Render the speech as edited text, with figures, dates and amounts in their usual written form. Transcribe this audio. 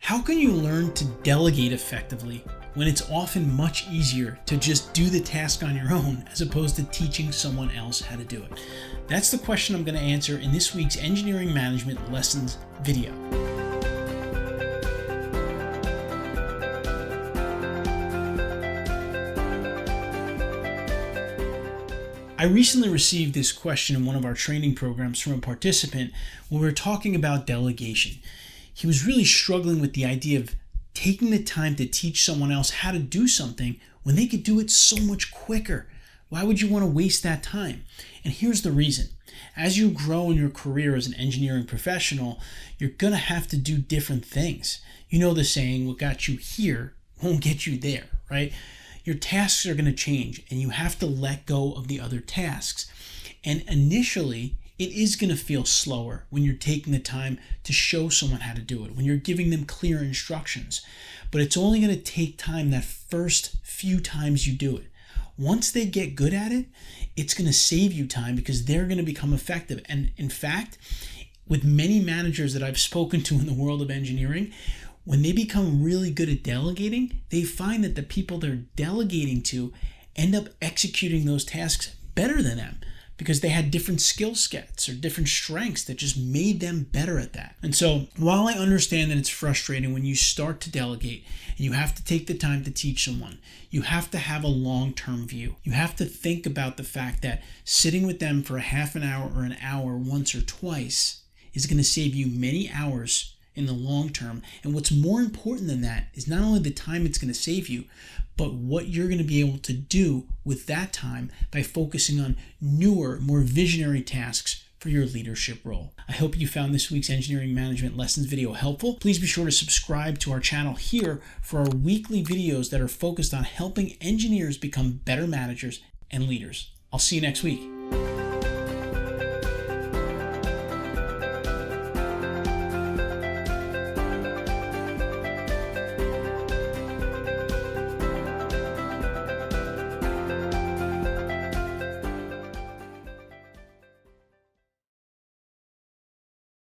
How can you learn to delegate effectively when it's often much easier to just do the task on your own as opposed to teaching someone else how to do it? That's the question I'm going to answer in this week's Engineering Management Lessons video. I recently received this question in one of our training programs from a participant when we were talking about delegation. He was really struggling with the idea of taking the time to teach someone else how to do something when they could do it so much quicker. Why would you want to waste that time? And here's the reason. As you grow in your career as an engineering professional, you're going to have to do different things. You know the saying, what got you here won't get you there, right? Your tasks are going to change and you have to let go of the other tasks. And initially, it is going to feel slower when you're taking the time to show someone how to do it, when you're giving them clear instructions. But it's only going to take time that first few times you do it. Once they get good at it, it's going to save you time because they're going to become effective. And in fact, with many managers that I've spoken to in the world of engineering, when they become really good at delegating, they find that the people they're delegating to end up executing those tasks better than them because they had different skill sets or different strengths that just made them better at that. And so while I understand that it's frustrating when you start to delegate and you have to take the time to teach someone, you have to have a long-term view. You have to think about the fact that sitting with them for a half an hour or an hour once or twice is going to save you many hours in the long term. And what's more important than that is not only the time it's going to save you, but what you're going to be able to do with that time by focusing on newer, more visionary tasks for your leadership role. I hope you found this week's Engineering Management Lessons video helpful. Please be sure to subscribe to our channel here for our weekly videos that are focused on helping engineers become better managers and leaders. I'll see you next week.